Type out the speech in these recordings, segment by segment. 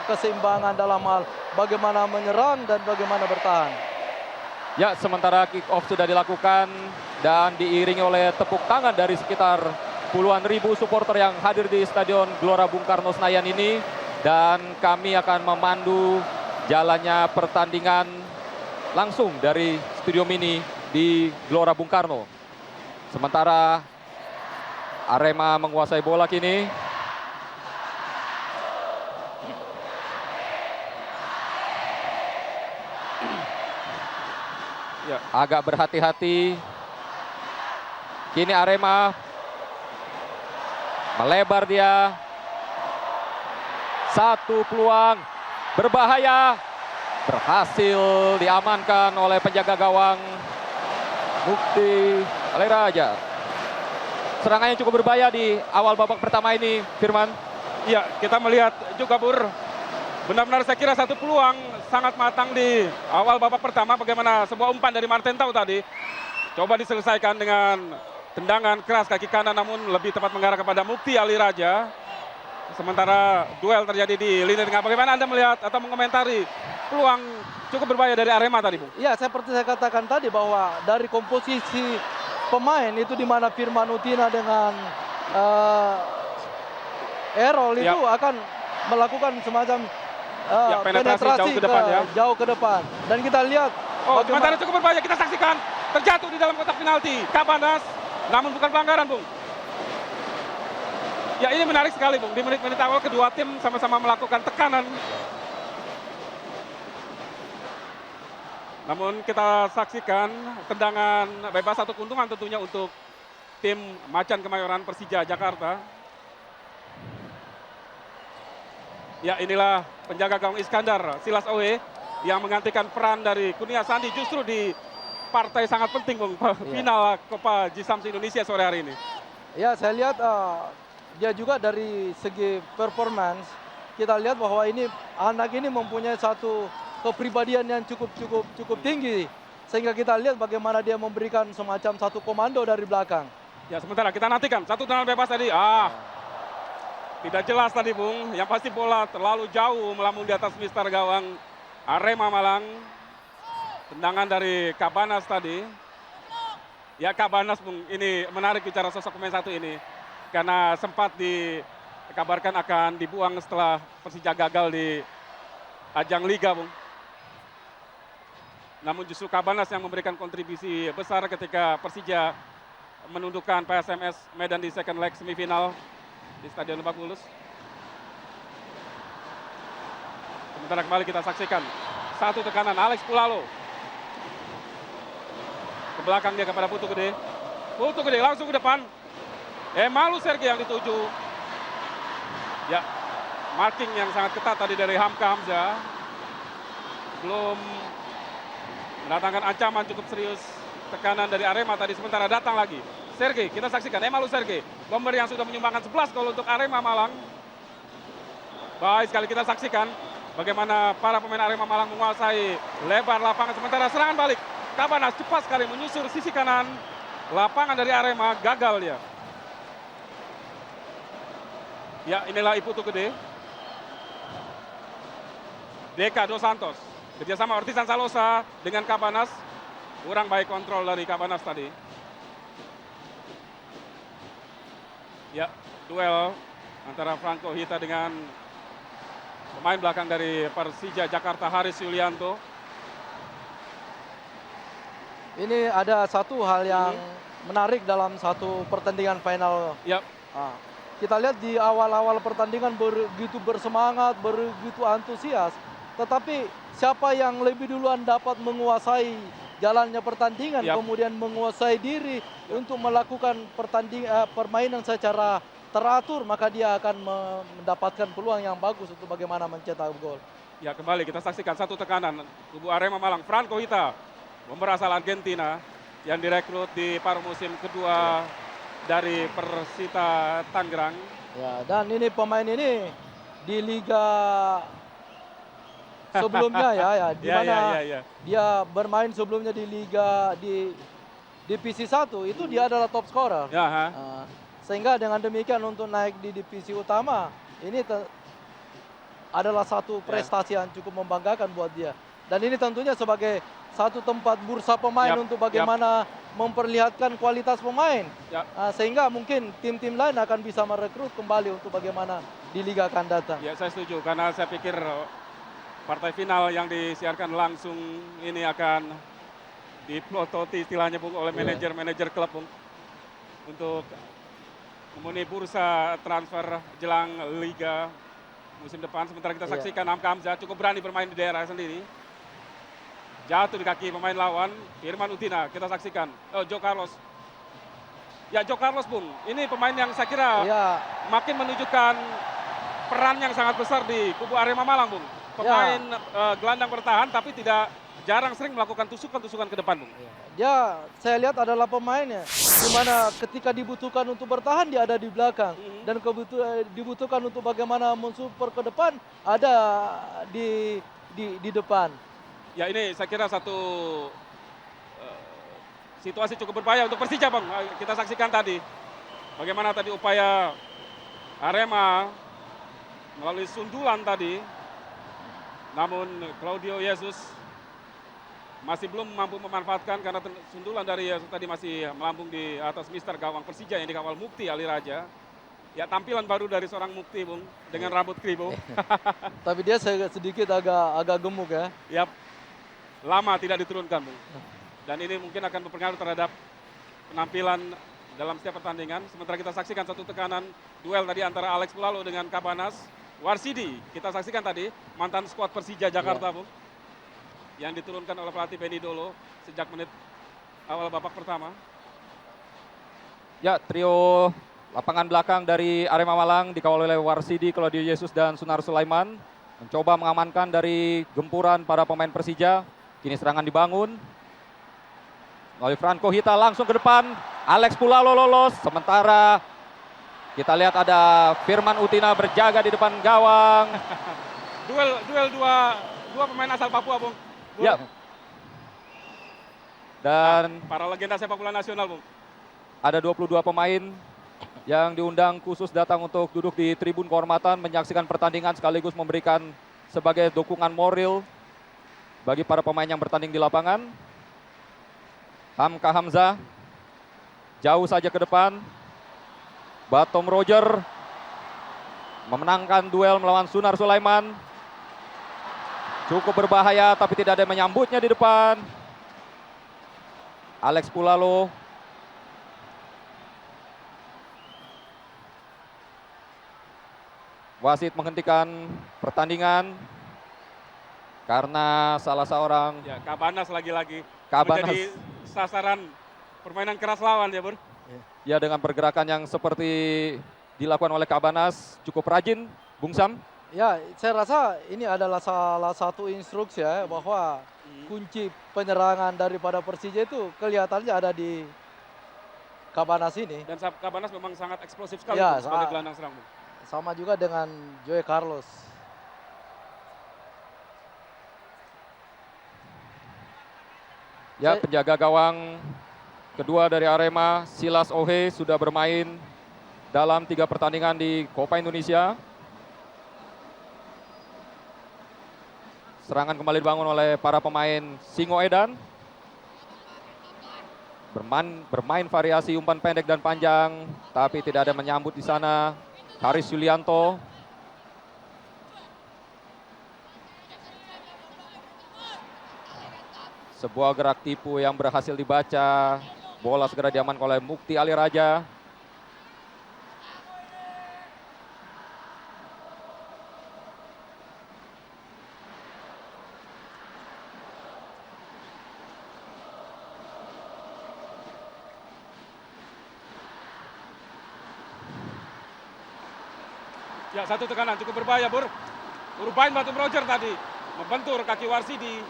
keseimbangan dalam hal bagaimana menyerang dan bagaimana bertahan. Ya, sementara kick off sudah dilakukan dan diiringi oleh tepuk tangan dari sekitar puluhan ribu supporter yang hadir di Stadion Gelora Bung Karno Senayan ini. Dan kami akan memandu jalannya pertandingan langsung dari studio mini di Gelora Bung Karno. Sementara Arema menguasai bola kini. Ya, agak berhati-hati. Kini Arema melebar dia. Satu peluang berbahaya. Berhasil diamankan oleh penjaga gawang Mukti Aliraja. Serangannya cukup berbahaya di awal babak pertama ini, Firman. Iya, kita melihat juga Bur. Benar-benar saya kira satu peluang sangat matang di awal babak pertama. Bagaimana sebuah umpan dari Martin Tau tadi. Coba diselesaikan dengan tendangan keras kaki kanan, namun lebih tepat mengarah kepada Mukti Aliraja. Sementara duel terjadi di lini tengah. Bagaimana Anda melihat atau mengomentari peluang cukup berbahaya dari Arema tadi, Bung? Ya, seperti saya katakan tadi bahwa dari komposisi pemain itu di mana Firman Utina dengan Errol itu akan melakukan semacam penetrasi jauh ke depan, jauh ke depan. Dan kita lihat sementara cukup berbahaya, kita saksikan terjatuh di dalam kotak penalti Cabanas, namun bukan pelanggaran, Bung. Ya, ini menarik sekali, Bung. Di menit-menit awal kedua tim sama-sama melakukan tekanan. Namun kita saksikan tendangan bebas atau keuntungan tentunya untuk tim Macan Kemayoran Persija Jakarta. Ya, inilah penjaga gawang Iskandar Silas Owe yang menggantikan peran dari Kurnia Sandi justru di partai sangat penting, Bung. Final Copa G-Sams Indonesia sore hari ini. Ya, saya lihat dia juga dari segi performance, kita lihat bahwa ini anak ini mempunyai satu kepribadian yang cukup tinggi, sehingga kita lihat bagaimana dia memberikan semacam satu komando dari belakang. Ya, sementara kita nantikan satu tendangan bebas tadi. Tidak jelas tadi, Bung. Yang pasti bola terlalu jauh melambung di atas mister gawang Arema Malang. Tendangan dari Cabanas tadi. Ya, Cabanas, Bung, ini menarik bicara sosok pemain satu ini. Karena sempat dikabarkan akan dibuang setelah Persija gagal di ajang Liga, Bung. Namun justru Cabanas yang memberikan kontribusi besar ketika Persija menundukkan PSMS Medan di second leg semifinal di Stadion Lebak Bulus. Sementara kembali kita saksikan satu tekanan Alex Pulalo. Ke belakang dia kepada Putu Gede. Putu Gede langsung ke depan. Malu Sergei yang dituju. Ya, marking yang sangat ketat tadi dari Hamka Hamzah. Belum mendatangkan ancaman cukup serius. Tekanan dari Arema tadi, sementara datang lagi Sergei, kita saksikan Malu Sergei, bomber yang sudah menyumbangkan 11 gol untuk Arema Malang. Baik sekali kita saksikan bagaimana para pemain Arema Malang menguasai lebar lapangan, sementara serangan balik Cabanas cepat sekali menyusur sisi kanan lapangan dari Arema, gagal dia. Ya, inilah Iputu Gede. Deka Dos Santos kerjasama Ortisan Salosa dengan Cabanas. Kurang baik kontrol dari Cabanas tadi. Ya, duel antara Franco Hita dengan pemain belakang dari Persija Jakarta, Haris Yulianto. Ini ada satu hal yang menarik dalam satu pertandingan final. Ya. Kita lihat di awal-awal pertandingan begitu bersemangat, begitu antusias. Tetapi siapa yang lebih duluan dapat menguasai jalannya pertandingan, kemudian menguasai diri untuk melakukan permainan secara teratur, maka dia akan mendapatkan peluang yang bagus untuk bagaimana mencetak gol. Ya, kembali kita saksikan satu tekanan tubuh Arema Malang. Franco Hita, bomber asal Argentina yang direkrut di paruh musim kedua dari Persita Tangerang. Ya, dan ini pemain ini di liga sebelumnya di mana dia bermain sebelumnya di liga di divisi 1 itu dia adalah top scorer. Sehingga dengan demikian untuk naik di divisi utama ini adalah satu prestasi yang cukup membanggakan buat dia. Dan ini tentunya sebagai satu tempat bursa pemain untuk bagaimana memperlihatkan kualitas pemain. Sehingga mungkin tim-tim lain akan bisa merekrut kembali untuk bagaimana di Liga akan datang. Ya, saya setuju karena saya pikir partai final yang disiarkan langsung ini akan diplototi istilahnya Bung oleh manajer-manajer klub Bung untuk memenuhi bursa transfer jelang Liga musim depan. Sementara kita saksikan Hamka Hamzah cukup berani bermain di daerah sendiri. Jatuh di kaki pemain lawan, Firman Utina, kita saksikan. Oh, Joe Carlos. Ya, Joe Carlos Bung, ini pemain yang saya kira makin menunjukkan peran yang sangat besar di kubu Arema Malang Bung. Pemain gelandang bertahan tapi jarang sering melakukan tusukan-tusukan ke depan Bung. Dia saya lihat adalah pemainnya, di mana ketika dibutuhkan untuk bertahan dia ada di belakang, dan dibutuhkan untuk bagaimana mensuper ke depan ada di depan. Ya, ini saya kira satu situasi cukup berbahaya untuk Persija Bang. Kita saksikan tadi bagaimana tadi upaya Arema melalui sundulan tadi. Namun Claudio Jesus masih belum mampu memanfaatkan karena sundulan dari Yesus tadi masih melambung di atas mister gawang Persija yang dikawal Mukti Ali Raja. Ya, tampilan baru dari seorang Mukti Bung dengan rambut kribo. Tapi dia sedikit agak gemuk ya. Yap. Lama tidak diturunkan Bung. Dan ini mungkin akan berpengaruh terhadap penampilan dalam setiap pertandingan. Sementara kita saksikan satu tekanan duel tadi antara Alex Pulalo dengan Kabanas Warsidi. Kita saksikan tadi mantan skuad Persija Jakarta Bung, yang diturunkan oleh pelatih Benny Dolo sejak menit awal babak pertama. Ya, trio lapangan belakang dari Arema Malang dikawal oleh Warsidi, Claudio Jesus dan Sunar Sulaiman mencoba mengamankan dari gempuran para pemain Persija. Kini serangan dibangun oleh Franco Hita langsung ke depan. Alex Pulalo lolos. Sementara kita lihat ada Firman Utina berjaga di depan gawang. Duel dua pemain asal Papua Bung. Ya. Dan para legenda sepak bola nasional Bung. Ada 22 pemain yang diundang khusus datang untuk duduk di tribun kehormatan menyaksikan pertandingan sekaligus memberikan sebagai dukungan moral bagi para pemain yang bertanding di lapangan. Hamka Hamzah jauh saja ke depan. Batom Roger memenangkan duel melawan Sunar Sulaiman. Cukup berbahaya tapi tidak ada yang menyambutnya di depan. Alex Pulalo. Wasit menghentikan pertandingan karena salah seorang Kabanas lagi-lagi menjadi sasaran permainan keras lawan ya Bur. Ya, dengan pergerakan yang seperti dilakukan oleh Kabanas cukup rajin Bung Sam. Ya, saya rasa ini adalah salah satu instruksi ya, bahwa kunci penyerangan daripada Persija itu kelihatannya ada di Kabanas ini. Dan Kabanas memang sangat eksplosif sekali sebagai gelandang serang. Sama juga dengan Joe Carlos. Ya, penjaga gawang kedua dari Arema, Silas Ohe, sudah bermain dalam 3 pertandingan di Copa Indonesia. Serangan kembali dibangun oleh para pemain Singo Edan. Bermain variasi umpan pendek dan panjang, tapi tidak ada menyambut di sana. Haris Yulianto. Sebuah gerak tipu yang berhasil dibaca. Bola segera diamankan oleh Mukti Ali Raja. Ya, satu tekanan cukup berbahaya Bur. Urbain Batum Roger tadi membentur kaki Warsidi.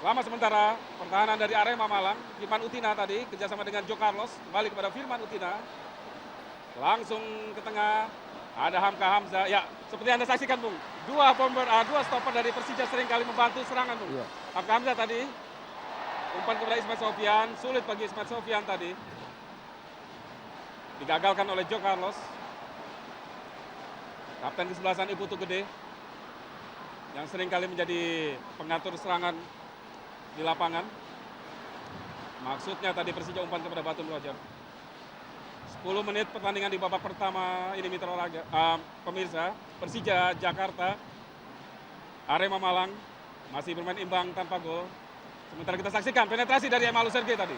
Lama sementara pertahanan dari Arema Malang. Firman Utina tadi kerjasama dengan Joe Carlos. Kembali kepada Firman Utina. Langsung ke tengah. Ada Hamka Hamzah. Ya, seperti Anda saksikan Bung. Dua stopper dari Persija sering kali membantu serangan Bung. Iya. Hamka Hamzah tadi. Umpan kepada Ismet Sofian. Sulit bagi Ismet Sofian tadi. Digagalkan oleh Joe Carlos. Kapten kesebelasan Ibu Putu Gede yang seringkali menjadi pengatur serangan di lapangan. Maksudnya tadi Persija umpan kepada Batum Roger. 10 menit pertandingan di babak pertama ini mitra olahraga. Pemirsa, Persija Jakarta, Arema Malang masih bermain imbang tanpa gol. Sementara kita saksikan penetrasi dari Emalu Sergei tadi.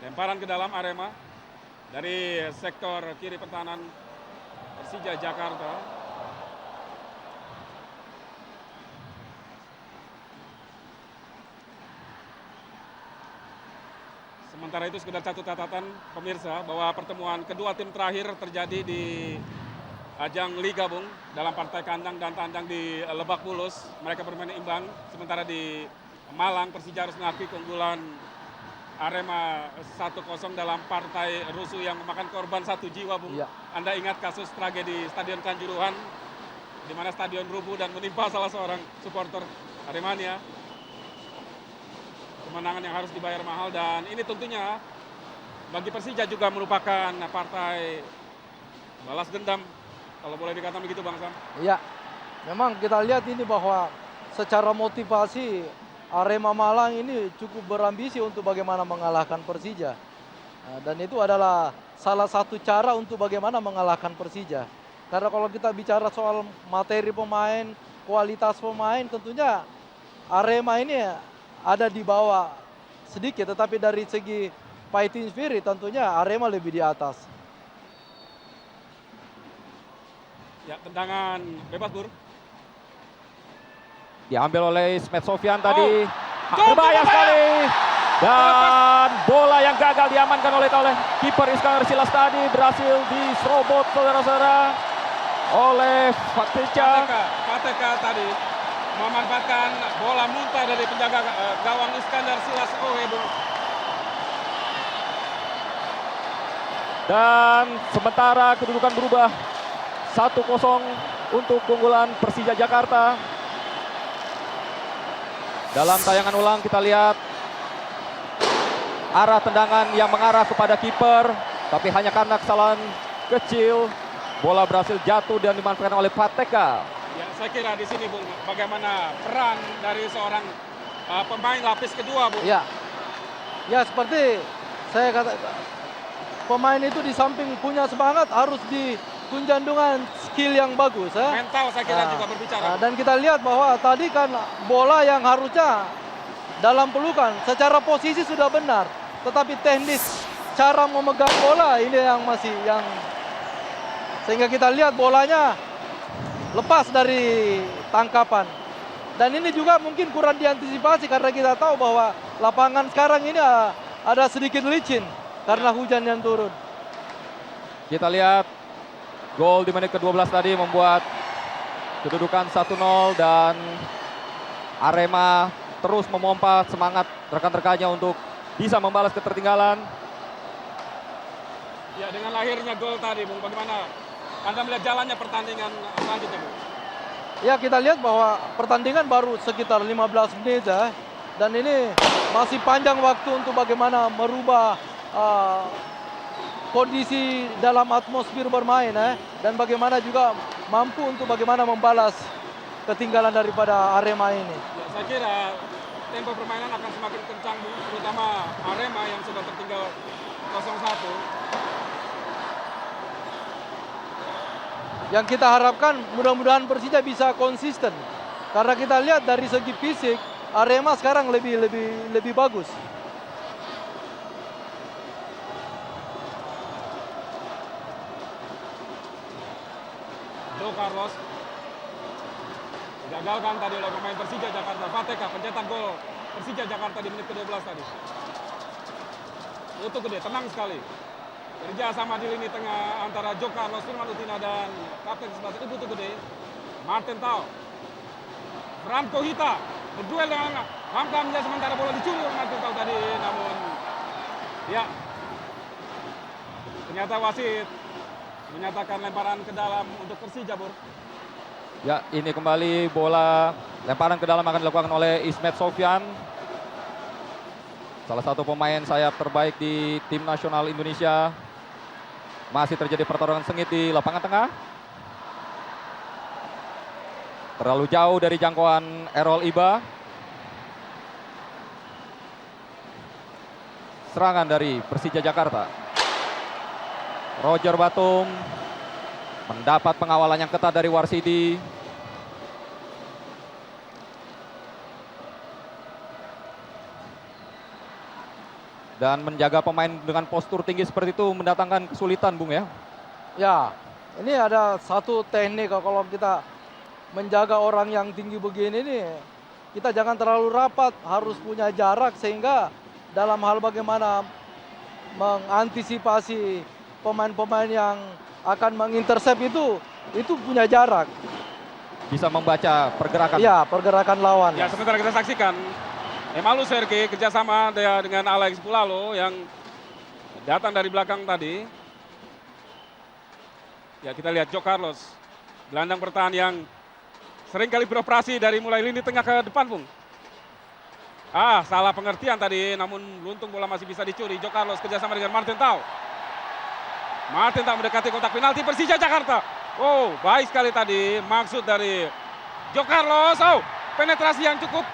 Lemparan ke dalam Arema dari sektor kiri pertahanan Persija Jakarta. Sementara itu sekedar satu catatan pemirsa bahwa pertemuan kedua tim terakhir terjadi di ajang Liga Bung dalam partai kandang dan tandang di Lebak Bulus. Mereka bermain imbang, sementara di Malang Persija harus mengakui keunggulan Arema 1-0 dalam partai rusuh yang memakan korban 1 jiwa, Bung. Iya. Anda ingat kasus tragedi Stadion Kanjuruhan di mana stadion rubuh dan menimpa salah seorang supporter Aremania. Kemenangan yang harus dibayar mahal, dan ini tentunya bagi Persija juga merupakan partai balas dendam, kalau boleh dikatakan begitu, Bang Sam. Iya, memang kita lihat ini bahwa secara motivasi Arema Malang ini cukup berambisi untuk bagaimana mengalahkan Persija. Nah, dan itu adalah salah satu cara untuk bagaimana mengalahkan Persija. Karena kalau kita bicara soal materi pemain, kualitas pemain, tentunya Arema ini ada di bawah sedikit, tetapi dari segi fighting spirit tentunya Arema lebih di atas. Ya, tendangan bebas, Bur. Diambil oleh Ismet Sofyan tadi. Berbahaya Berbahaya sekali. Dan bola yang gagal diamankan oleh kiper Iskandar Silas tadi berhasil diserobot, saudara-saudara, oleh Fateka. Fateka tadi memanfaatkan bola muntah dari penjaga gawang Iskandar Silas Ohe. Dan sementara kedudukan berubah 1-0 untuk keunggulan Persija Jakarta. Dalam tayangan ulang kita lihat arah tendangan yang mengarah kepada kiper, tapi hanya karena kesalahan kecil bola berhasil jatuh dan dimanfaatkan oleh Fateka. Ya, saya kira di sini, Bung, bagaimana peran dari seorang pemain lapis kedua, Bung. Ya, ya seperti saya kata, pemain itu di samping punya semangat harus ditunjang dengan skill yang bagus. Mental saya kira juga berbicara. Dan kita lihat bahwa tadi kan bola yang harusnya dalam pelukan, secara posisi sudah benar, tetapi teknis cara memegang bola ini yang masih sehingga kita lihat bolanya lepas dari tangkapan. Dan ini juga mungkin kurang diantisipasi karena kita tahu bahwa lapangan sekarang ini ada sedikit licin karena hujan yang turun. Kita lihat gol di menit ke-12 tadi membuat kedudukan 1-0 dan Arema terus memompa semangat rekan-rekannya untuk bisa membalas ketertinggalan. Ya, dengan lahirnya gol tadi, Bung, bagaimana Anda melihat jalannya pertandingan selanjutnya, Bung? Ya, kita lihat bahwa pertandingan baru sekitar 15 menit ya. Dan ini masih panjang waktu untuk bagaimana merubah kondisi dalam atmosfer bermain dan bagaimana juga mampu untuk bagaimana membalas ketinggalan daripada Arema ini. Ya, saya kira tempo permainan akan semakin kencang, Bung, terutama Arema yang sudah tertinggal 0-1. Yang kita harapkan mudah-mudahan Persija bisa konsisten. Karena kita lihat dari segi fisik Arema sekarang lebih bagus. Do Carlos digagalkan tadi oleh pemain Persija Jakarta. Fateka pencetak gol Persija Jakarta di menit ke-12 tadi. Putu Gede tenang sekali. Kerja sama di lini tengah antara Jo Carlos, Firman Utina dan kapten sebelah Putu Gede, Martin Tau. Franco Hita berduel dengan Hamka Hamzah, sementara bola dicuri oleh Martin Tau tadi, namun ya ternyata wasit menyatakan lemparan ke dalam untuk Persija, Bur. Ya, ini kembali bola lemparan ke dalam akan dilakukan oleh Ismet Sofyan. Salah satu pemain sayap terbaik di tim nasional Indonesia. Masih terjadi pertarungan sengit di lapangan tengah. Terlalu jauh dari jangkauan Errol Iba. Serangan dari Persija Jakarta. Roger Batum mendapat pengawalan yang ketat dari Warsidi. Dan menjaga pemain dengan postur tinggi seperti itu mendatangkan kesulitan, Bung ya. Ya, ini ada satu teknik kalau kita menjaga orang yang tinggi begini nih, kita jangan terlalu rapat, harus punya jarak sehingga dalam hal bagaimana mengantisipasi pemain-pemain yang akan mengintersep itu punya jarak. Bisa membaca pergerakan. Ya, pergerakan lawan. Ya, sementara kita saksikan Emalu Sergei kerjasama dengan Alex Pulalo yang datang dari belakang tadi. Ya, kita lihat Joe Carlos, gelandang bertahan yang sering kali beroperasi dari mulai lini tengah ke depan, Bung. Salah pengertian tadi, namun beruntung bola masih bisa dicuri. Joe Carlos kerjasama dengan Martin Tau. Martin Tau mendekati kotak penalti Persija Jakarta. Oh, baik sekali tadi maksud dari Joe Carlos. Oh, penetrasi yang cukup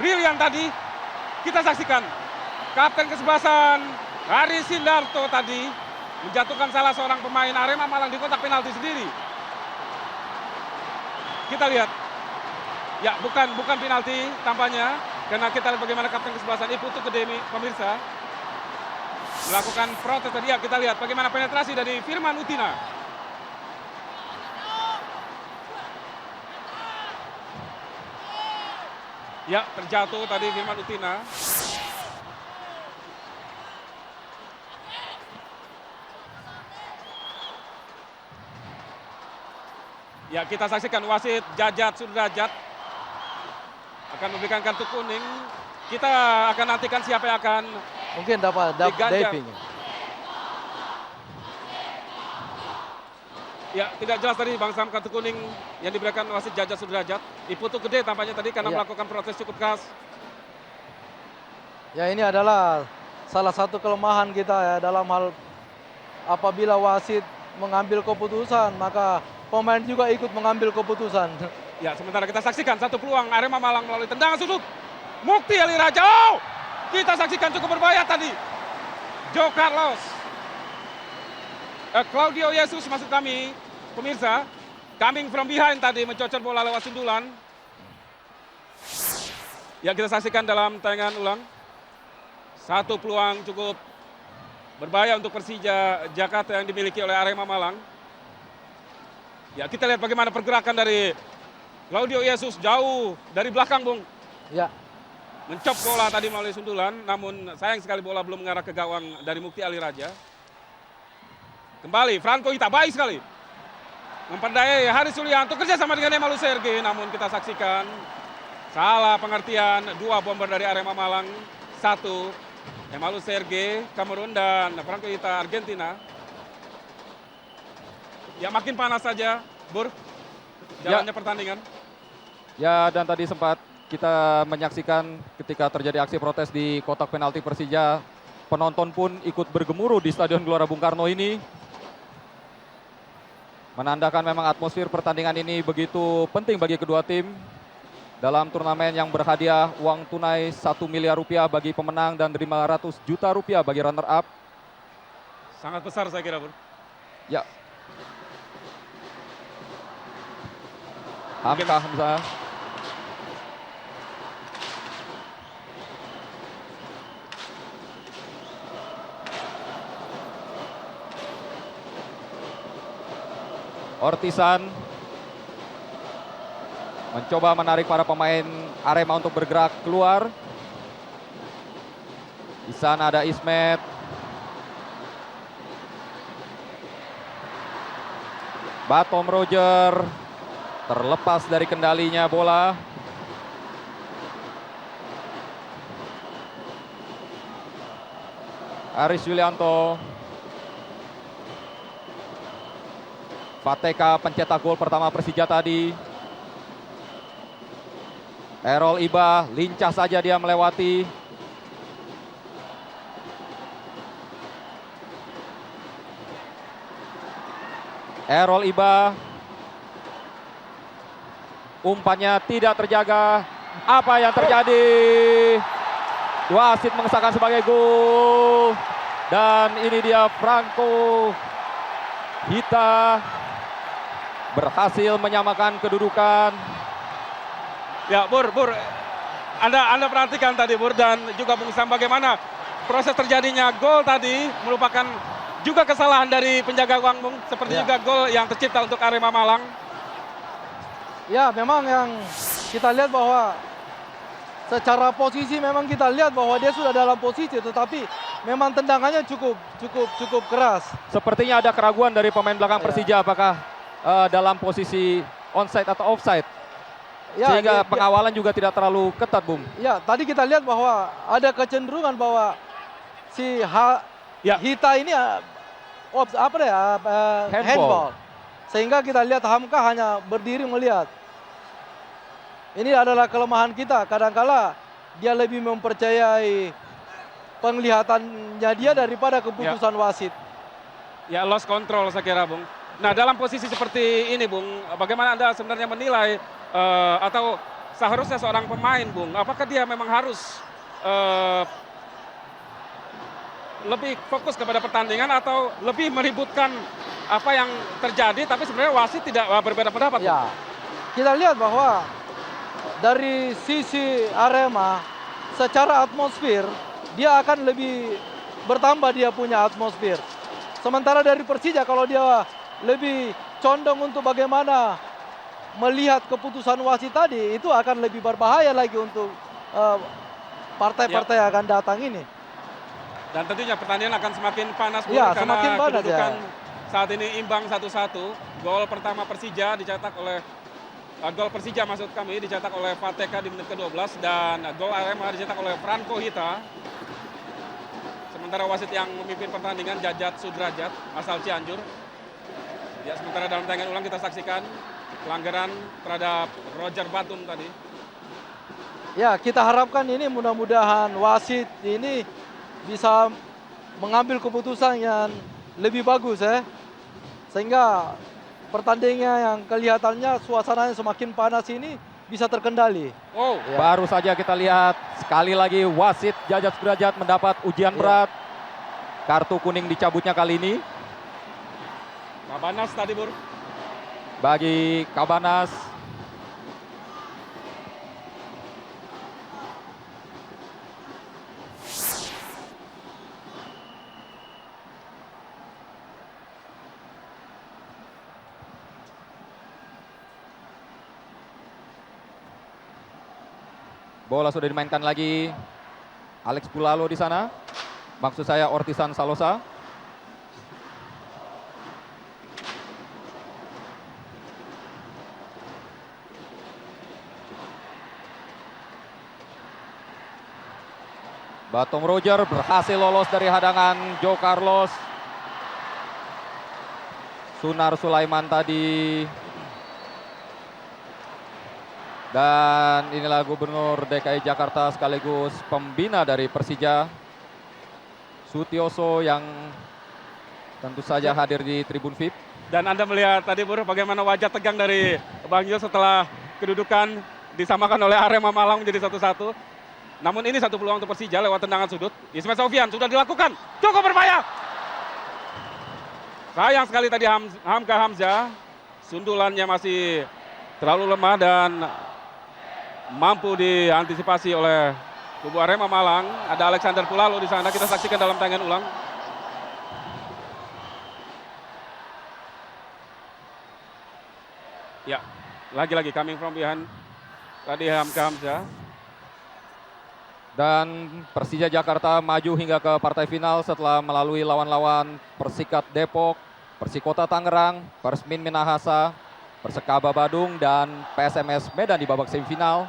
brilian tadi. Kita saksikan kapten kesebelasan Haris Sindarto tadi menjatuhkan salah seorang pemain Arema Malang di kotak penalti sendiri. Kita lihat. Ya, bukan penalti tampaknya, karena kita lihat bagaimana kapten kesebelasan Iputu Kedemi, pemirsa, melakukan protes tadi. Ya, kita lihat bagaimana penetrasi dari Firman Utina. Ya, terjatuh tadi Firman Utina. Ya, kita saksikan wasit Jajat Sudrajat akan memberikan kartu kuning. Kita akan nantikan siapa yang akan Mungkin dapat diganjar. diving. Ya, tidak jelas tadi Bang Sam kartu kuning yang diberikan wasit Jajat Sudrajat. Iputu Gede tampaknya tadi karena Iya. melakukan protes cukup keras. Ya, ini adalah salah satu kelemahan kita ya dalam hal apabila wasit mengambil keputusan, maka pemain juga ikut mengambil keputusan. Ya, sementara kita saksikan satu peluang Arema Malang melalui tendangan sudut. Mukti Ali Raja. Oh, kita saksikan cukup berbahaya tadi. Joe Carlos. Claudio Yesus maksud kami, pemirsa. Coming from behind tadi mencocor bola lewat sundulan. Ya, kita saksikan dalam tayangan ulang. Satu peluang cukup berbahaya untuk Persija Jakarta yang dimiliki oleh Arema Malang. Ya, kita lihat bagaimana pergerakan dari Claudio Yesus jauh dari belakang, Bung. Ya, Mencop bola tadi melalui sundulan, namun sayang sekali bola belum mengarah ke gawang dari Mukti Ali Raja. Kembali, Franco Hita, baik sekali. Memperdayai Haris Sulianto kerja sama dengan Emalu Sergei, namun kita saksikan salah pengertian dua bomber dari Arema Malang. Satu, Emalu Sergei, Kamerun, dan Franco Hita, Argentina. Ya, makin panas saja, Bur, jalannya pertandingan. Ya, dan tadi sempat kita menyaksikan ketika terjadi aksi protes di kotak penalti Persija. Penonton pun ikut bergemuruh di Stadion Gelora Bung Karno ini. Menandakan memang atmosfer pertandingan ini begitu penting bagi kedua tim. Dalam turnamen yang berhadiah uang tunai 1 miliar rupiah bagi pemenang dan 500 juta rupiah bagi runner up. Sangat besar saya kira, Bur. Ya. Hamzah. Ortisan mencoba menarik para pemain Arema untuk bergerak keluar. Di sana ada Ismet. Batom Roger terlepas dari kendalinya bola. Haris Yulianto. Fateka pencetak gol pertama Persija tadi. Errol Iba lincah saja dia melewati. Errol Iba. Umpannya tidak terjaga. Apa yang terjadi? Wasit mengesahkan sebagai gol. Dan ini dia Franco Hita berhasil menyamakan kedudukan. Ya, Bur, Anda perhatikan tadi, Bur, dan juga Bung Sam, bagaimana proses terjadinya gol tadi merupakan juga kesalahan dari penjaga gawang, Bung. Seperti Ya. juga gol yang tercipta untuk Arema Malang. Ya, memang yang kita lihat bahwa secara posisi memang kita lihat bahwa dia sudah dalam posisi, tetapi memang tendangannya cukup keras. Sepertinya ada keraguan dari pemain belakang Ya. Persija apakah dalam posisi onside atau offside. Ya, Sehingga dia- pengawalan juga tidak terlalu ketat, Bung. Ya, tadi kita lihat bahwa ada kecenderungan bahwa si Ya. Hita ini handball. Sehingga kita lihat Hamka hanya berdiri melihat. Ini adalah kelemahan kita. Kadangkala dia lebih mempercayai penglihatannya dia daripada keputusan wasit. Ya, lost control saya kira, Bung. Nah, dalam posisi seperti ini, Bung, bagaimana Anda sebenarnya menilai atau seharusnya seorang pemain, Bung, apakah dia memang harus lebih fokus kepada pertandingan atau lebih meributkan apa yang terjadi, tapi sebenarnya wasit tidak berbeda pendapat, Bung? Ya, kita lihat bahwa dari sisi Arema secara atmosfer dia akan lebih bertambah, dia punya atmosfer. Sementara dari Persija kalau dia lebih condong untuk bagaimana melihat keputusan wasit tadi, itu akan lebih berbahaya lagi untuk partai-partai yang akan datang ini. Dan tentunya pertandingan akan semakin panas, Bung, Ya, karena semakin panas, kedudukan ya. saat ini imbang 1-1. Gol pertama Persija dicetak oleh gol Persija maksud kami dicetak oleh Fateka di menit ke-12 dan gol Arema dicetak oleh Franco Hita. Sementara wasit yang memimpin pertandingan Jajat Sudrajat asal Cianjur. Ya, sementara dalam tayangan ulang kita saksikan pelanggaran terhadap Roger Batum tadi. Ya, kita harapkan ini mudah-mudahan wasit ini bisa mengambil keputusan yang lebih bagus ya. Sehingga pertandingan yang kelihatannya suasananya semakin panas ini bisa terkendali. Oh, Ya. Baru saja kita lihat sekali lagi wasit Jajat Sudrajat mendapat ujian Ya. berat. Kartu kuning dicabutnya kali ini Kabanas tadi, Bur. bagi Kabanas. Bola sudah dimainkan lagi. Alex Pulalo di sana. Maksud saya Ortisan Salosa. Batom Roger berhasil lolos dari hadangan Joe Carlos. Sunar Sulaiman tadi. Dan inilah Gubernur DKI Jakarta sekaligus pembina dari Persija, Sutioso, yang tentu saja hadir di tribun VIP. Dan Anda melihat tadi, Bur, bagaimana wajah tegang dari Bang Yos setelah kedudukan disamakan oleh Arema Malang menjadi 1-1. Namun ini satu peluang untuk Persija lewat tendangan sudut. Ismail Sofian sudah dilakukan, cukup berbahaya. Sayang sekali tadi Hamka Hamzah, sundulannya masih terlalu lemah dan mampu diantisipasi oleh kubu Arema Malang. Ada Alexander Pulalo di sana, kita saksikan dalam tayangan ulang. Ya, lagi-lagi coming from behind tadi Hamka Hamzah. Dan Persija Jakarta maju hingga ke partai final setelah melalui lawan-lawan Persikat Depok, Persikota Tangerang, Persmin Minahasa, Persekaba Badung, dan PSMS Medan di babak semifinal.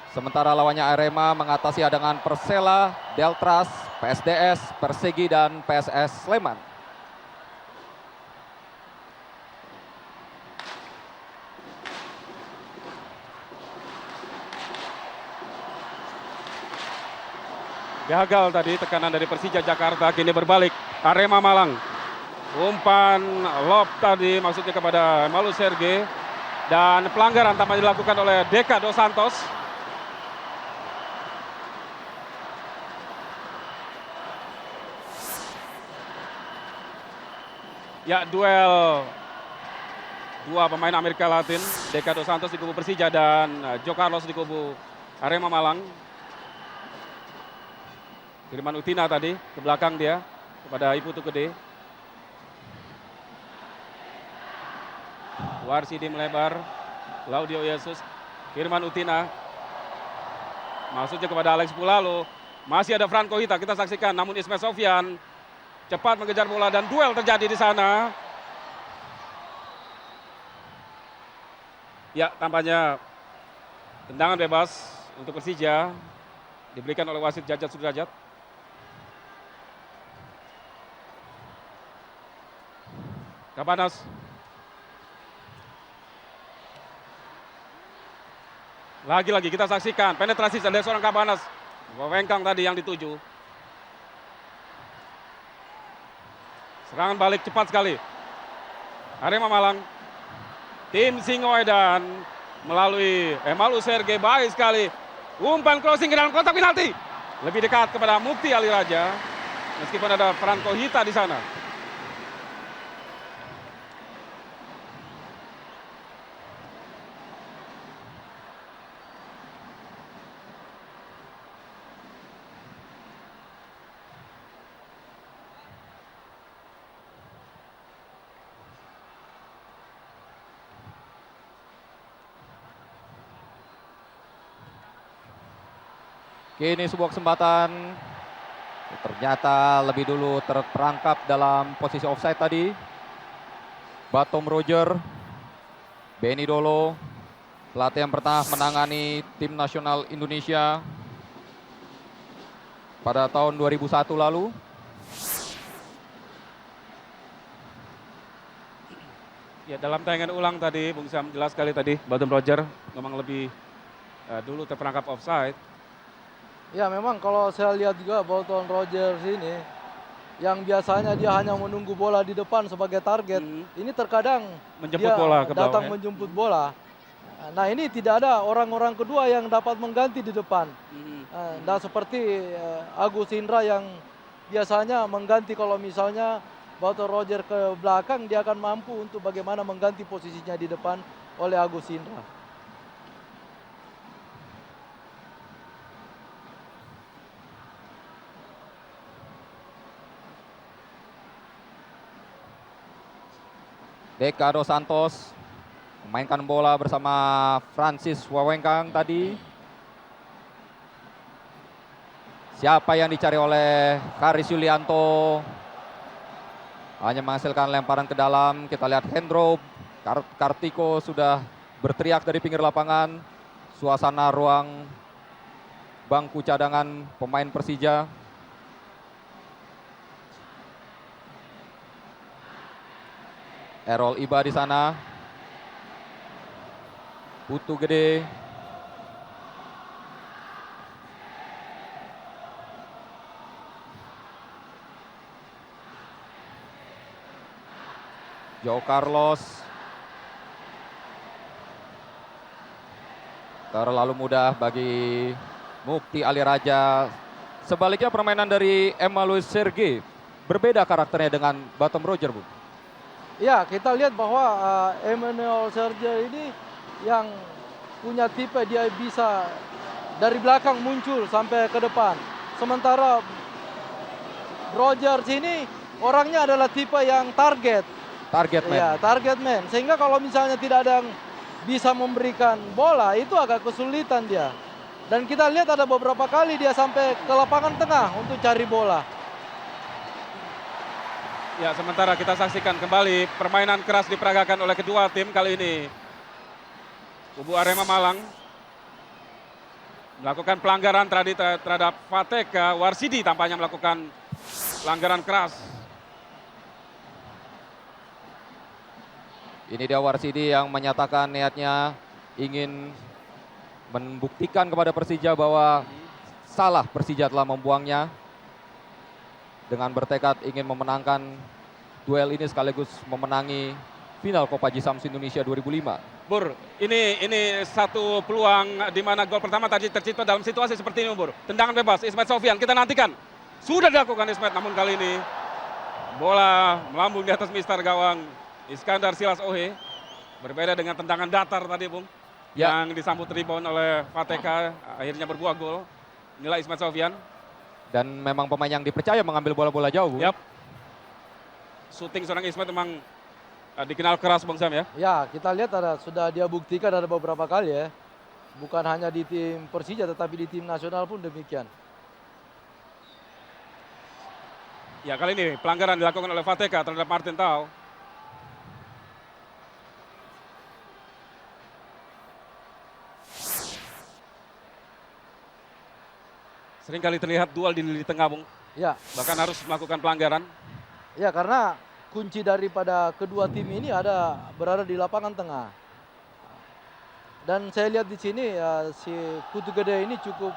Sementara lawannya Arema mengatasi hadangan Persela, Deltras, PSDS, Persegi, dan PSS Sleman. Gagal tadi tekanan dari Persija Jakarta, kini berbalik Arema Malang. Umpan lob tadi maksudnya kepada Emalu Sergei. Dan pelanggaran tampaknya dilakukan oleh Deka Dos Santos. Ya, duel dua pemain Amerika Latin, Deka Dos Santos di kubu Persija dan Joe Carlos di kubu Arema Malang. Kiriman Utina tadi ke belakang dia kepada Iputu Gede. Warsidi melebar, Claudio Yesus, Firman Utina. Maksudnya kepada Alex Pulalo. Masih ada Franco Hita, kita saksikan. Namun Ismail Sofyan cepat mengejar bola dan duel terjadi di sana. Ya, tampaknya tendangan bebas untuk Persija diberikan oleh wasit Jajat Sudrajat. Kabanas. Lagi-lagi kita saksikan penetrasi dari seorang Kabanas. Wawengkang tadi yang dituju. Serangan balik cepat sekali. Arema Malang. Tim Singoedan melalui Emalu Sergei, baik sekali. Umpan crossing ke dalam kotak penalti. Lebih dekat kepada Mukti Ali Raja. Meskipun ada Franco Hita di sana. Kini sebuah kesempatan, ternyata lebih dulu terperangkap dalam posisi offside tadi. Batom Roger, Benny Dolo, pelatih yang pernah menangani tim nasional Indonesia pada tahun 2001 lalu. Ya, dalam tayangan ulang tadi, Bung Sam jelas sekali tadi, Batom Roger memang lebih dulu terperangkap offside. Ya memang kalau saya lihat juga Bolton Rogers ini yang biasanya dia hanya menunggu bola di depan sebagai target, ini terkadang Menjemput dia bola ke bawah, datang ya. menjemput bola. Nah ini tidak ada orang-orang kedua yang dapat mengganti di depan. Nah seperti Agus Indra yang biasanya mengganti kalau misalnya Bolton Rogers ke belakang, dia akan mampu untuk bagaimana mengganti posisinya di depan oleh Agus Indra. Deka Dos Santos memainkan bola bersama Francis Wawengkang tadi. Siapa yang dicari oleh Karis Yulianto? Hanya menghasilkan lemparan ke dalam. Kita lihat Hendro Kartiko sudah berteriak dari pinggir lapangan. Suasana ruang bangku cadangan pemain Persija. Errol Iba di sana. Putu Gede. Joe Carlos. Terlalu mudah bagi Mukti Ali Raja. Sebaliknya permainan dari Emalu Sergei berbeda karakternya dengan Batom Roger, Bu. Ya, kita lihat bahwa Emmanuel Sergei ini yang punya tipe dia bisa dari belakang muncul sampai ke depan. Sementara Rogers ini orangnya adalah tipe yang target. Target man. Ya, target man. Sehingga kalau misalnya tidak ada yang bisa memberikan bola, itu agak kesulitan dia. Dan kita lihat ada beberapa kali dia sampai ke lapangan tengah untuk cari bola. Ya, sementara kita saksikan kembali permainan keras diperagakan oleh kedua tim kali ini. Kubu Arema Malang melakukan pelanggaran terhadap Fateka. Warsidi tampaknya melakukan pelanggaran keras. Ini dia Warsidi yang menyatakan niatnya ingin membuktikan kepada Persija bahwa salah Persija telah membuangnya. Dengan bertekad ingin memenangkan duel ini sekaligus memenangi final Kopa Haji Samsu Indonesia 2005. Bur, ini satu peluang di mana gol pertama tadi tercipta dalam situasi seperti ini, Bur. Tendangan bebas Ismet Sofyan, kita nantikan. Sudah dilakukan Ismet, namun kali ini bola melambung di atas mister gawang Iskandar Silas Ohe. Berbeda dengan tendangan datar tadi, Bung. Ya. Yang disambut rebound oleh Fateka, akhirnya berbuah gol. Inilah Ismet Sofyan. Dan memang pemain yang dipercaya mengambil bola-bola jauh, Bung. Yap. Shooting seorang Ismet memang dikenal keras, Bang Sam ya. Ya, kita lihat sudah dia buktikan ada beberapa kali ya. Bukan hanya di tim Persija tetapi di tim nasional pun demikian. Ya, kali ini pelanggaran dilakukan oleh Fateka terhadap Martin Tau. Sering kali terlihat duel di lini tengah, Bung. Ya, Bahkan harus melakukan pelanggaran. ya karena kunci daripada kedua tim ini berada di lapangan tengah. Dan saya lihat di sini ya, si Putu Gede ini cukup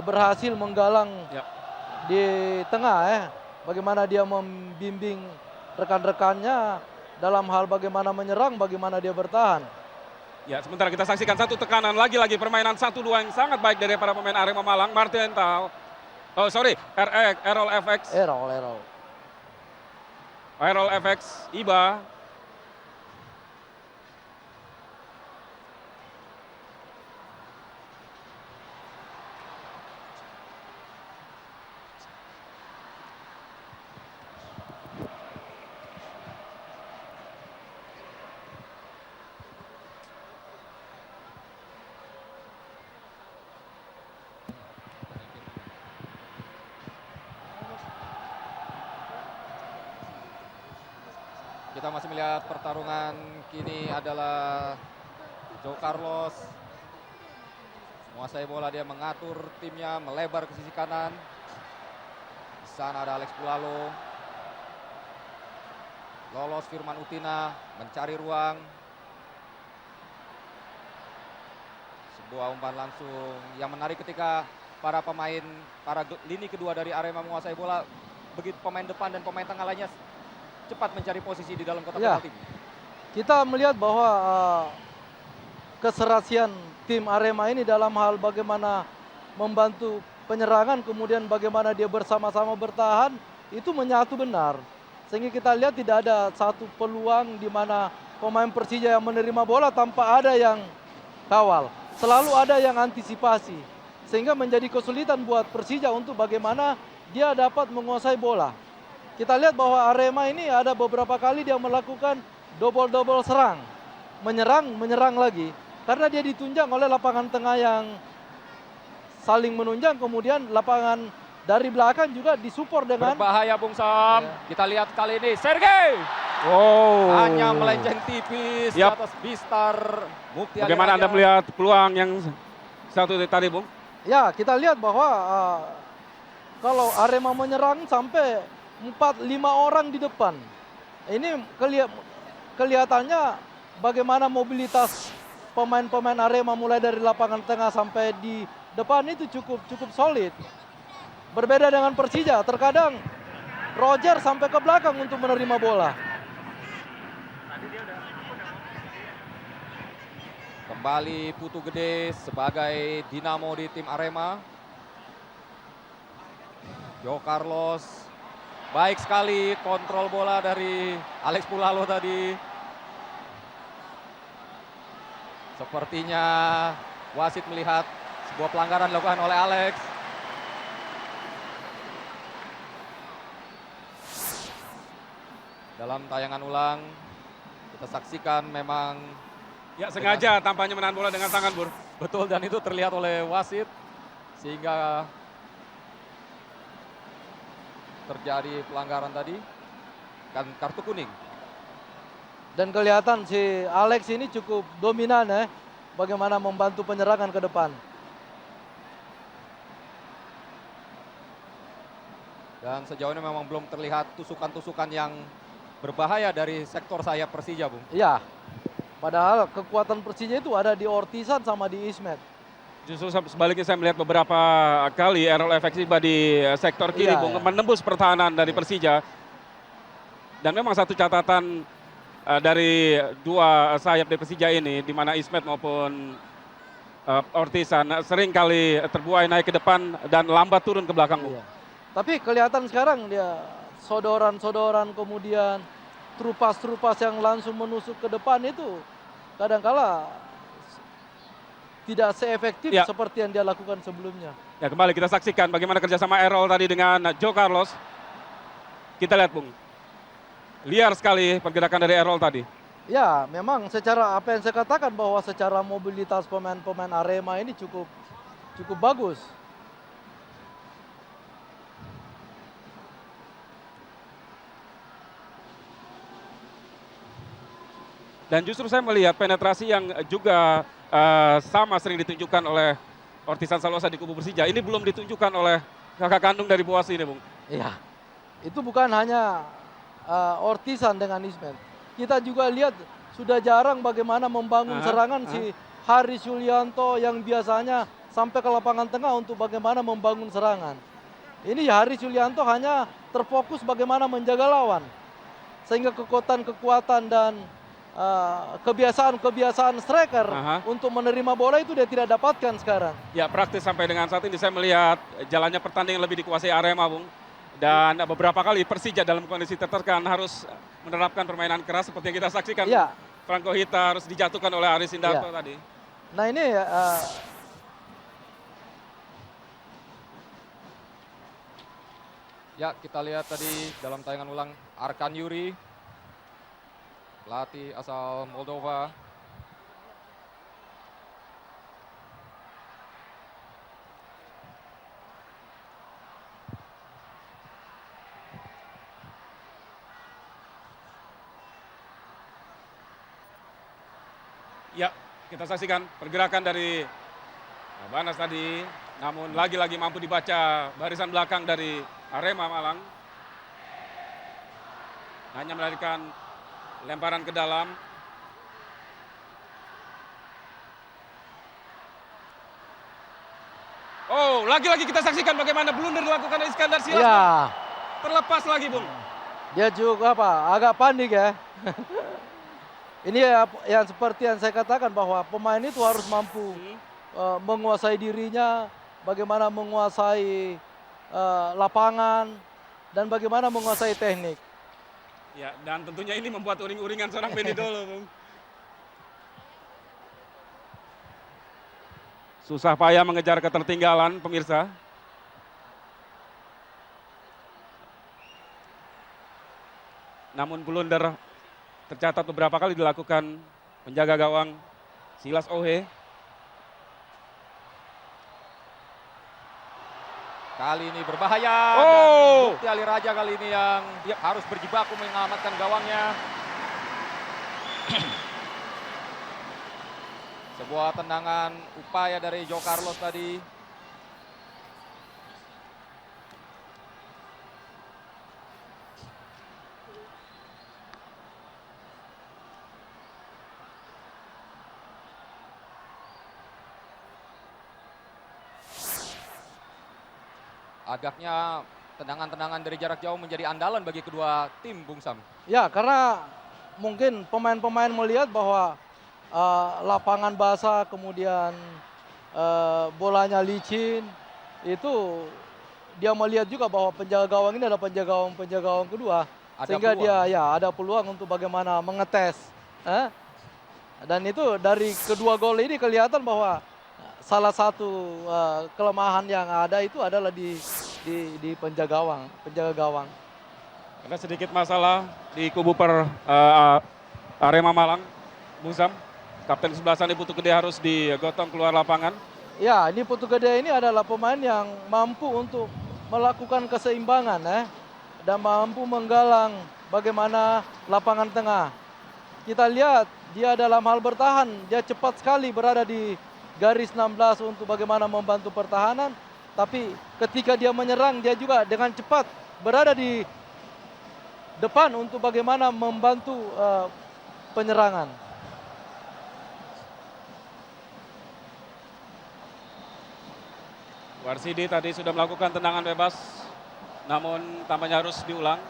berhasil menggalang Ya. di tengah ya. Bagaimana dia membimbing rekan-rekannya dalam hal bagaimana menyerang, bagaimana dia bertahan. Ya, sementara kita saksikan satu tekanan lagi-lagi permainan 1-2 yang sangat baik dari para pemain Arema Malang. Martin Tau. Oh, sorry, Errol FX. Errol FX, Iba. Kita masih melihat pertarungan kini adalah Joe Carlos. Menguasai bola, dia mengatur timnya melebar ke sisi kanan. Di sana ada Alex Pulalo. Lolos Firman Utina mencari ruang. Sebuah umpan langsung yang menarik ketika para lini kedua dari Arema menguasai bola. Begitu pemain depan dan pemain tengah lainnya cepat mencari posisi di dalam kotak penalti. Kita melihat bahwa keserasian tim Arema ini dalam hal bagaimana membantu penyerangan, kemudian bagaimana dia bersama-sama bertahan, itu menyatu benar. Sehingga kita lihat tidak ada satu peluang di mana pemain Persija yang menerima bola tanpa ada yang kawal. Selalu ada yang antisipasi. Sehingga menjadi kesulitan buat Persija untuk bagaimana dia dapat menguasai bola. Kita lihat bahwa Arema ini ada beberapa kali dia melakukan double serang. Menyerang lagi. Karena dia ditunjang oleh lapangan tengah yang saling menunjang. Kemudian lapangan dari belakang juga disupport dengan... Berbahaya, Bung Sam. Ya. Kita lihat kali ini Sergei. Oh. Hanya melenceng tipis di atas Bistar. Mukti. Bagaimana Anda melihat peluang yang satu tadi, Bung? Ya, kita lihat bahwa kalau Arema menyerang sampai 4-5 orang di depan. Ini kelihatannya bagaimana mobilitas pemain-pemain Arema mulai dari lapangan tengah sampai di depan itu cukup solid. Berbeda dengan Persija, terkadang Roger sampai ke belakang untuk menerima bola. Kembali Putu Gede sebagai dinamo di tim Arema. Joe Carlos. Baik sekali kontrol bola dari Alex Pulalo tadi. Sepertinya wasit melihat sebuah pelanggaran dilakukan oleh Alex. Dalam tayangan ulang kita saksikan memang ya sengaja tampaknya menahan bola dengan tangan, Bur. Betul, dan itu terlihat oleh wasit sehingga terjadi pelanggaran tadi, kan kartu kuning. Dan kelihatan si Alex ini cukup dominan ya, bagaimana membantu penyerangan ke depan. Dan sejauh ini memang belum terlihat tusukan-tusukan yang berbahaya dari sektor sayap Persija, Bung. Iya, padahal kekuatan Persija itu ada di Ortisan sama di Ismet. Justru sebaliknya saya melihat beberapa kali Errol FX tiba di sektor kiri, Bung, menembus pertahanan dari Persija. Dan memang satu catatan dari dua sayap dari Persija ini, di mana Ismet maupun Ortisan sering kali terbuai naik ke depan dan lambat turun ke belakang. Iya. Tapi kelihatan sekarang dia sodoran-sodoran, kemudian trupas-trupas yang langsung menusuk ke depan itu kadangkala tidak seefektif Ya. seperti yang dia lakukan sebelumnya. Ya, kembali kita saksikan bagaimana kerjasama Errol tadi dengan Joe Carlos. Kita lihat, Bung. Liar sekali pergerakan dari Errol tadi. Ya, memang secara apa yang saya katakan bahwa secara mobilitas pemain-pemain Arema ini cukup bagus. Dan justru saya melihat penetrasi yang juga sama sering ditunjukkan oleh Ortisan Salosa di kubu Persija. Ini belum ditunjukkan oleh kakak kandung dari Boas ini, Bung. Iya, itu bukan hanya Ortisan dengan Ismet. Kita juga lihat sudah jarang bagaimana membangun serangan si Haris Yulianto yang biasanya sampai ke lapangan tengah untuk bagaimana membangun serangan. Ini Haris Yulianto hanya terfokus bagaimana menjaga lawan. Sehingga kekuatan dan kebiasaan striker untuk menerima bola itu dia tidak dapatkan sekarang. Ya, praktis sampai dengan saat ini saya melihat jalannya pertandingan lebih dikuasai Arema, Bung. Dan beberapa kali Persija dalam kondisi tertekan harus menerapkan permainan keras seperti yang kita saksikan. Ya. Franco Hita harus dijatuhkan oleh Aris Indarto Ya. tadi. Nah ini Ya, kita lihat tadi dalam tayangan ulang Arkan Yuri, pelatih asal Moldova. Ya, kita saksikan pergerakan dari Banas tadi, namun lagi-lagi mampu dibaca barisan belakang dari Arema Malang. Hanya melarikan lemparan ke dalam. Oh, lagi-lagi kita saksikan bagaimana blunder dilakukan oleh Iskandar Silas. ya, Terlepas lagi, Bung. dia juga agak panik ya. Ini yang seperti yang saya katakan bahwa pemain itu harus mampu menguasai dirinya, bagaimana menguasai lapangan, dan bagaimana menguasai teknik. Ya, dan tentunya ini membuat uring-uringan seorang Benny Dolo, Bung. Susah payah mengejar ketertinggalan, pemirsa. Namun blunder tercatat beberapa kali dilakukan penjaga gawang Silas Ohe. Kali ini berbahaya. Oh! Dan Bukti Ali Raja kali ini yang harus berjibaku menyelamatkan gawangnya. Sebuah tendangan upaya dari Joe Carlos tadi. Agaknya tendangan-tendangan dari jarak jauh menjadi andalan bagi kedua tim, Bung Sam. Ya, karena mungkin pemain-pemain melihat bahwa lapangan basah, kemudian bolanya licin, itu dia melihat juga bahwa penjaga gawang ini adalah penjaga gawang kedua. Sehingga dia ada peluang untuk bagaimana mengetes. Dan itu dari kedua gol ini kelihatan bahwa salah satu kelemahan yang ada itu adalah di penjaga gawang. Ada sedikit masalah di kubu Arema Malang, Bung Sam. Kapten sebelah sana Putu Gede harus digotong keluar lapangan. Ya, ini Putu Gede ini adalah pemain yang mampu untuk melakukan keseimbangan dan mampu menggalang bagaimana lapangan tengah. Kita lihat dia dalam hal bertahan, dia cepat sekali berada di garis 16 untuk bagaimana membantu pertahanan. Tapi ketika dia menyerang, dia juga dengan cepat berada di depan untuk bagaimana membantu penyerangan. Warsidi tadi sudah melakukan tendangan bebas, namun tampaknya harus diulang.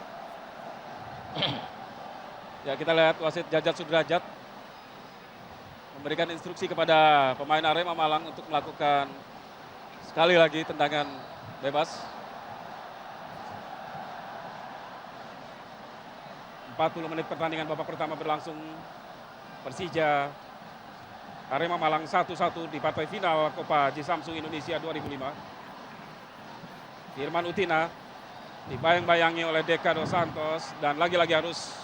Ya, kita lihat wasit Jajat Sudrajat memberikan instruksi kepada pemain Arema Malang untuk melakukan sekali lagi tendangan bebas. 40 menit pertandingan babak pertama berlangsung. Persija Arema Malang 1-1 di partai final Copa Jisamsu Indonesia 2005. Firman Utina dibayang-bayangi oleh Deka Dos Santos dan lagi-lagi harus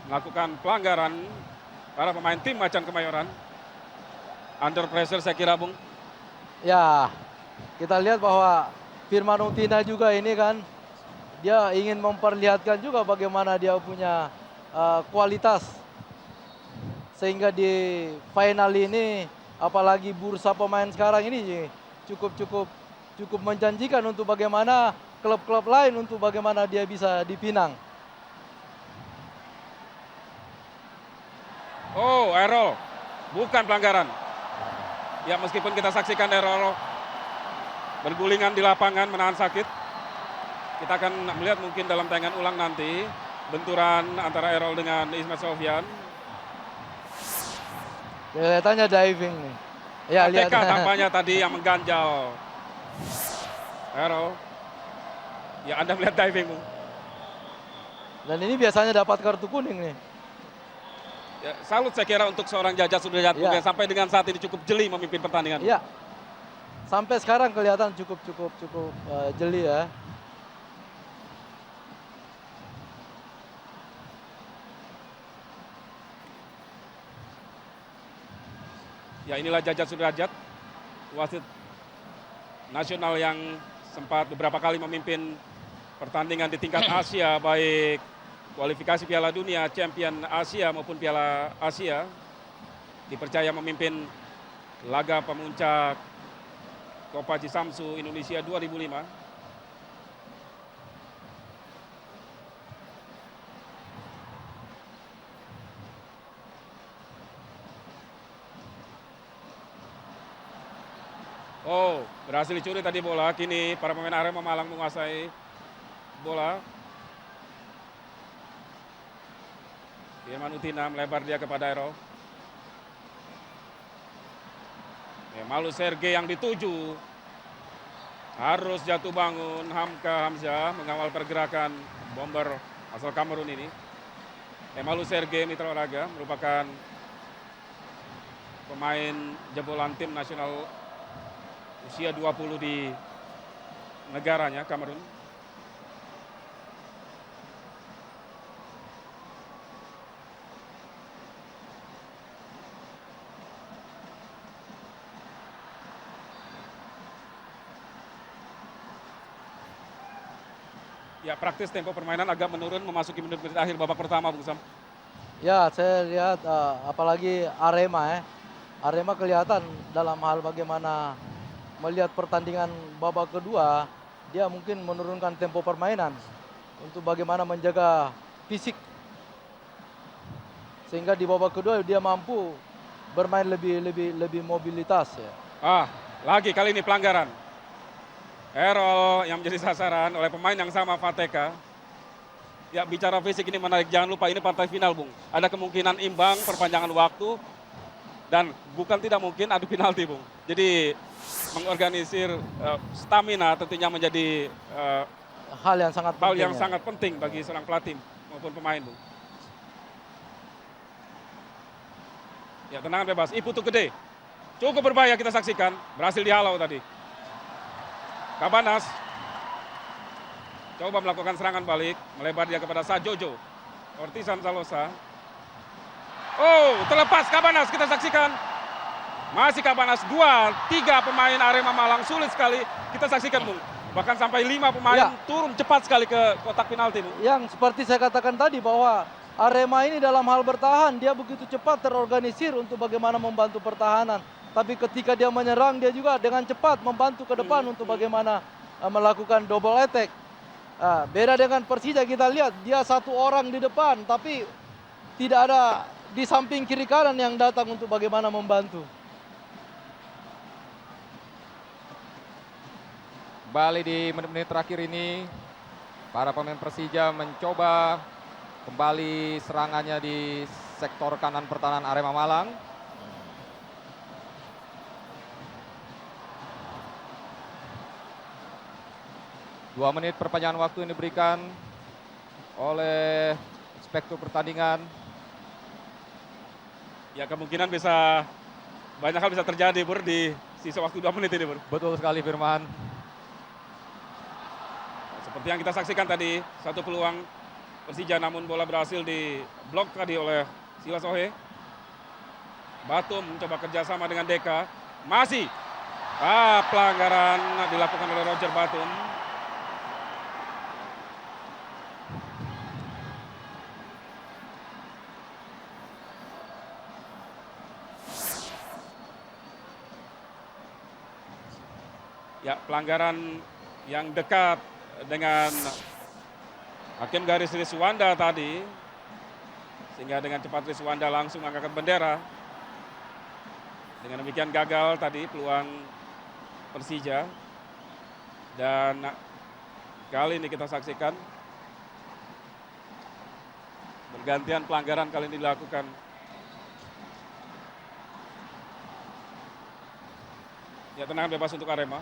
melakukan pelanggaran para pemain tim Macan Kemayoran. Under pressure saya kira, Bung. Ya, kita lihat bahwa Firman Utina juga ini kan, dia ingin memperlihatkan juga bagaimana dia punya kualitas. Sehingga di final ini, apalagi bursa pemain sekarang ini cukup menjanjikan untuk bagaimana klub-klub lain untuk bagaimana dia bisa dipinang. Oh, Errol, bukan pelanggaran. Ya, meskipun kita saksikan Errol bergulingan di lapangan menahan sakit. Kita akan melihat mungkin dalam tayangan ulang nanti benturan antara Errol dengan Ismet Sofyan. Kelihatannya diving nih. Ya, lihat. TK tampaknya tadi yang mengganjal Errol. Ya, Anda melihat diving, Bung. Dan ini biasanya dapat kartu kuning nih. Ya, salut saya kira untuk seorang Jajat Sudrajat Ya. yang sampai dengan saat ini cukup jeli memimpin pertandingan. Ya, sampai sekarang kelihatan cukup jeli ya. Ya, inilah Jajat Sudrajat, wasit nasional yang sempat beberapa kali memimpin pertandingan di tingkat Asia, baik kualifikasi Piala Dunia, Champion Asia maupun Piala Asia. Dipercaya memimpin laga pemuncak Copa Jisamsu Indonesia 2005. Oh, berhasil dicuri tadi bola. Kini para pemain Arema Malang menguasai bola. Firman Utina melebar dia kepada Errol. Malu Sergei yang dituju. Harus jatuh bangun. Hamka Hamzah mengawal pergerakan bomber asal Kamerun ini. Malu Sergei mitra olahraga merupakan pemain jebolan tim nasional usia 20 di negaranya, Kamerun. Ya, praktis tempo permainan agak menurun memasuki menit-menit akhir babak pertama, Bung Sam. Ya, saya lihat apalagi Arema ya. Arema kelihatan dalam hal bagaimana melihat pertandingan babak kedua, dia mungkin menurunkan tempo permainan untuk bagaimana menjaga fisik. Sehingga di babak kedua dia mampu bermain lebih mobilitas ya. Lagi kali ini pelanggaran. Errol yang menjadi sasaran oleh pemain yang sama, Fateka. Ya, bicara fisik ini menarik, jangan lupa ini partai final, Bung. Ada kemungkinan imbang, perpanjangan waktu, dan bukan tidak mungkin adu penalti, Bung. Jadi mengorganisir stamina tentunya menjadi hal yang sangat penting, sangat penting bagi seorang pelatih maupun pemain, Bung. Ya, tendangan bebas, Iputu Gede. Cukup berbahaya kita saksikan, berhasil dihalau tadi. Kabanas coba melakukan serangan balik, melebar dia kepada Sajojo. Ortisan Salosa. Oh, terlepas Kabanas, kita saksikan. Masih Kabanas, 2-3 pemain Arema Malang, sulit sekali kita saksikan, Bung. Bahkan sampai 5 pemain turun cepat sekali ke kotak penalti, Bung. Yang seperti saya katakan tadi bahwa Arema ini dalam hal bertahan, dia begitu cepat terorganisir untuk bagaimana membantu pertahanan. Tapi ketika dia menyerang, dia juga dengan cepat membantu ke depan untuk bagaimana melakukan double attack. Beda dengan Persija, kita lihat dia satu orang di depan, tapi tidak ada di samping kiri kanan yang datang untuk bagaimana membantu. Kembali di menit-menit terakhir ini, para pemain Persija mencoba Kembali serangannya di sektor kanan pertahanan Arema Malang. Dua menit perpanjangan waktu yang diberikan oleh inspektur pertandingan. Ya kemungkinan bisa banyak hal bisa terjadi Bur di sisa waktu 2 menit ini Bur. Betul sekali Firman. Seperti yang kita saksikan tadi, satu peluang Persija namun bola berhasil diblok tadi oleh Silas Ohe. Batum mencoba kerjasama dengan Deka. Masih pelanggaran dilakukan oleh Roger Batum. Ya, pelanggaran yang dekat dengan hakim garis Riswanda tadi, sehingga dengan cepat Riswanda langsung mengangkat bendera. Dengan demikian gagal tadi peluang Persija. Dan kali ini kita saksikan bergantian pelanggaran kali ini dilakukan. Ya, tendangan bebas untuk Arema.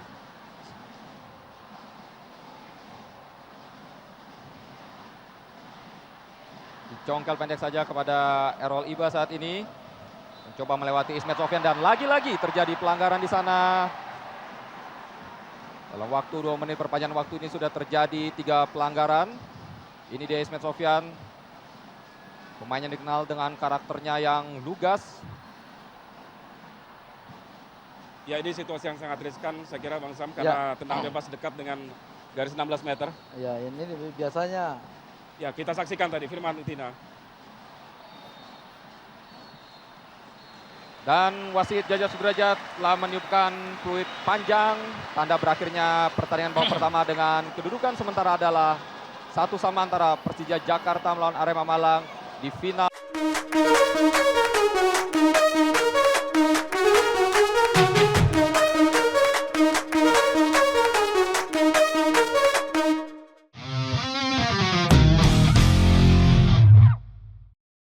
Congkel pendek saja kepada Errol Iba saat ini. Mencoba melewati Ismet Sofyan dan lagi-lagi terjadi pelanggaran di sana. Dalam waktu 2 menit perpanjangan waktu ini sudah terjadi 3 pelanggaran. Ini dia Ismet Sofyan. Pemain yang dikenal dengan karakternya yang lugas. Ya, ini situasi yang sangat riskan saya kira Bang Sam, karena tendangan bebas dekat dengan garis 16 meter. Ya, ini biasanya. Ya, kita saksikan tadi Firman Utina. Dan wasit Jajah Sudrajat telah meniupkan peluit panjang. Tanda berakhirnya pertandingan babak pertama dengan kedudukan sementara adalah 1-1 antara Persija Jakarta melawan Arema Malang di final.